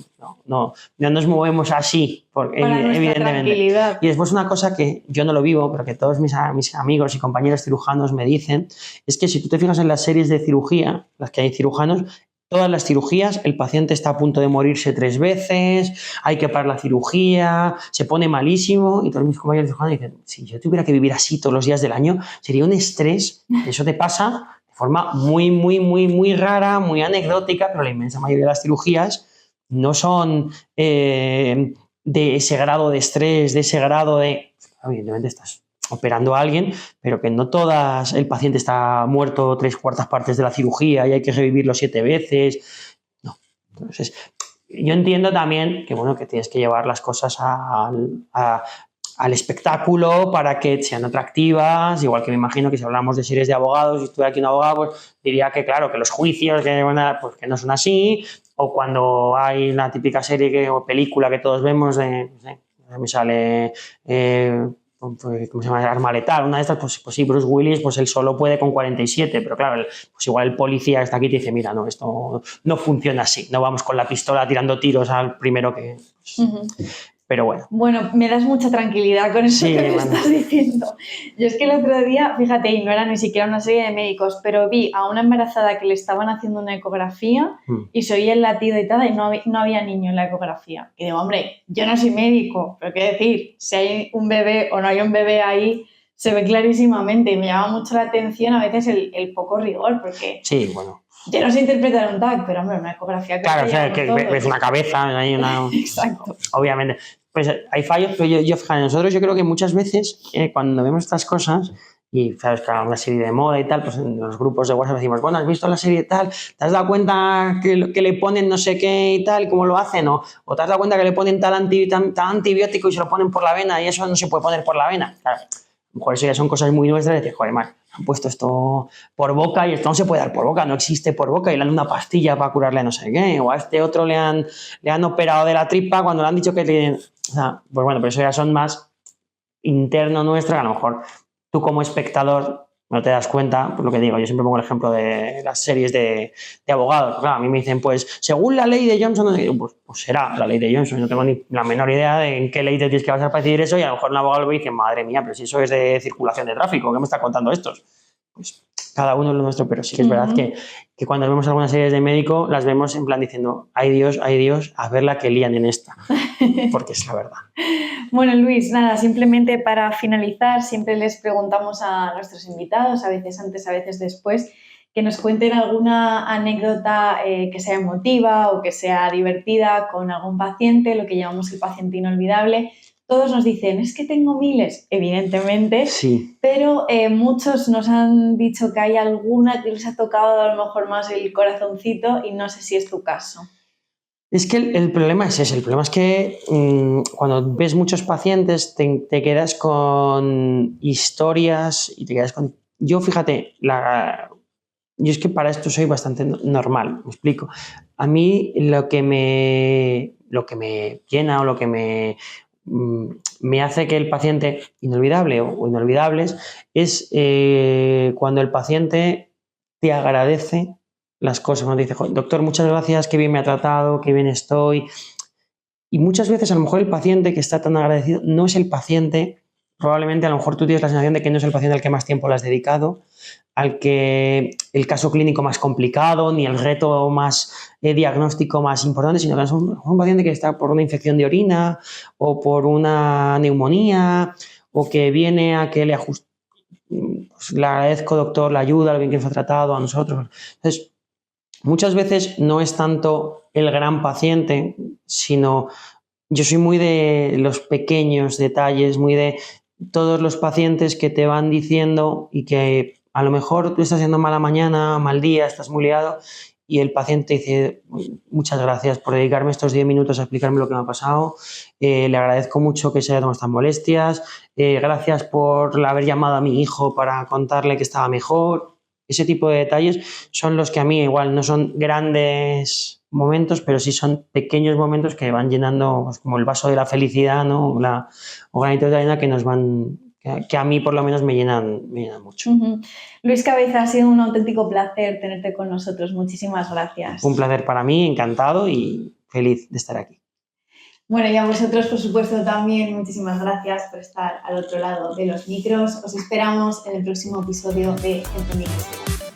No nos movemos así, porque, para nuestra evidentemente. Tranquilidad. Y después una cosa que yo no lo vivo, pero que todos mis amigos y compañeros cirujanos me dicen, es que si tú te fijas en las series de cirugía, las que hay cirujanos, todas las cirugías, el paciente está a punto de morirse 3 veces, hay que parar la cirugía, se pone malísimo y todos mis compañeros cirujanos dicen, si yo tuviera que vivir así todos los días del año, sería un estrés, eso te pasa de forma muy rara, muy anecdótica, pero la inmensa mayoría de las cirugías no son de ese grado de estrés, de ese grado de... Evidentemente estás operando a alguien, pero que no todas, el paciente está muerto 3/4 partes de la cirugía y hay que revivirlo 7 veces. No. Entonces, yo entiendo también que, bueno, que tienes que llevar las cosas al espectáculo para que sean atractivas, igual que me imagino que si hablamos de series de abogados, si estuviera aquí un abogado, pues diría que claro, que los juicios pues, que no son así, o cuando hay una típica serie o película que todos vemos de, no sé, me sale... ¿cómo se llama? Arma letal, una de estas, pues sí, Bruce Willis, pues él solo puede con 47, pero claro, pues igual el policía que está aquí y te dice, mira, no, esto no funciona así, no vamos con la pistola tirando tiros al primero que... Pues, pero bueno. Bueno, me das mucha tranquilidad con eso que me estás diciendo. Yo es que el otro día, fíjate, y no era ni siquiera una serie de médicos, pero vi a una embarazada que le estaban haciendo una ecografía y se oía el latido y tal, y no había niño en la ecografía. Y digo, hombre, yo no soy médico, pero qué decir, si hay un bebé o no hay un bebé ahí, se ve clarísimamente y me llama mucho la atención a veces el poco rigor, porque... Sí, bueno. Yo no sé interpretar un TAC, pero hombre, una ecografía... Claro, o sea, que ves una cabeza, hay una... Exacto. Obviamente. Pues hay fallos, pero fíjate, nosotros yo creo que muchas veces cuando vemos estas cosas, y sabes que una serie de moda y tal, pues en los grupos de WhatsApp decimos, bueno, ¿has visto la serie tal? ¿Te has dado cuenta que le ponen no sé qué y tal, cómo lo hacen? ¿O te has dado cuenta que le ponen tal antibiótico y se lo ponen por la vena y eso no se puede poner por la vena? Claro, a lo mejor eso ya son cosas muy nuestras de decir, joder, man, han puesto esto por boca y esto no se puede dar por boca, no existe por boca y le dan una pastilla para curarle no sé qué, o a este otro le han operado de la tripa cuando le han dicho que tiene... O sea, pues bueno, pero eso ya son más interno nuestro, que a lo mejor tú como espectador no te das cuenta, pues lo que digo, yo siempre pongo el ejemplo de las series de abogados. Claro, a mí me dicen, pues, según la ley de Johnson, pues será la ley de Johnson, yo no tengo ni la menor idea de en qué ley te tienes que basar para decidir eso, y a lo mejor un abogado me dice, madre mía, pero si eso es de circulación de tráfico, ¿qué me está contando estos? Pues cada uno es lo nuestro, pero sí que es verdad que cuando vemos algunas series de médico, las vemos en plan diciendo, ay Dios, a ver la que lían en esta, porque es la verdad. Bueno, Luis, nada, simplemente para finalizar, siempre les preguntamos a nuestros invitados, a veces antes, a veces después, que nos cuenten alguna anécdota que sea emotiva o que sea divertida con algún paciente, lo que llamamos el paciente inolvidable. Todos nos dicen, es que tengo miles, evidentemente, sí. Pero muchos nos han dicho que hay alguna que les ha tocado a lo mejor más el corazoncito y no sé si es tu caso. Es que el problema es ese, el problema es que cuando ves muchos pacientes te quedas con historias y te quedas con... Yo, fíjate, yo es que para esto soy bastante normal, me explico. A mí lo que me llena o lo que me hace que el paciente inolvidable o inolvidables es cuando el paciente te agradece las cosas, cuando dice, doctor, muchas gracias, qué bien me ha tratado, qué bien estoy. Y muchas veces a lo mejor el paciente que está tan agradecido no es el paciente, probablemente a lo mejor tú tienes la sensación de que no es el paciente al que más tiempo le has dedicado, al que el caso clínico más complicado, ni el reto más diagnóstico más importante, sino que es un paciente que está por una infección de orina o por una neumonía o que viene a que le ajuste. Pues le agradezco, doctor, la ayuda, lo bien que nos ha tratado a nosotros. Entonces, muchas veces no es tanto el gran paciente, sino yo soy muy de los pequeños detalles, muy de todos los pacientes que te van diciendo y que a lo mejor tú estás haciendo mala mañana, mal día, estás muy liado y el paciente dice, muchas gracias por dedicarme estos 10 minutos a explicarme lo que me ha pasado, le agradezco mucho que se haya tomado estas molestias, gracias por haber llamado a mi hijo para contarle que estaba mejor. Ese tipo de detalles son los que a mí igual no son grandes momentos, pero sí son pequeños momentos que van llenando, pues, como el vaso de la felicidad, ¿no? O granito de arena que nos van que a mí por lo menos me llenan mucho. Luis Cabeza, ha sido un auténtico placer tenerte con nosotros. Muchísimas gracias. Un placer para mí, encantado y feliz de estar aquí. Bueno, y a vosotros, por supuesto, también muchísimas gracias por estar al otro lado de los micros. Os esperamos en el próximo episodio de Entre Micros.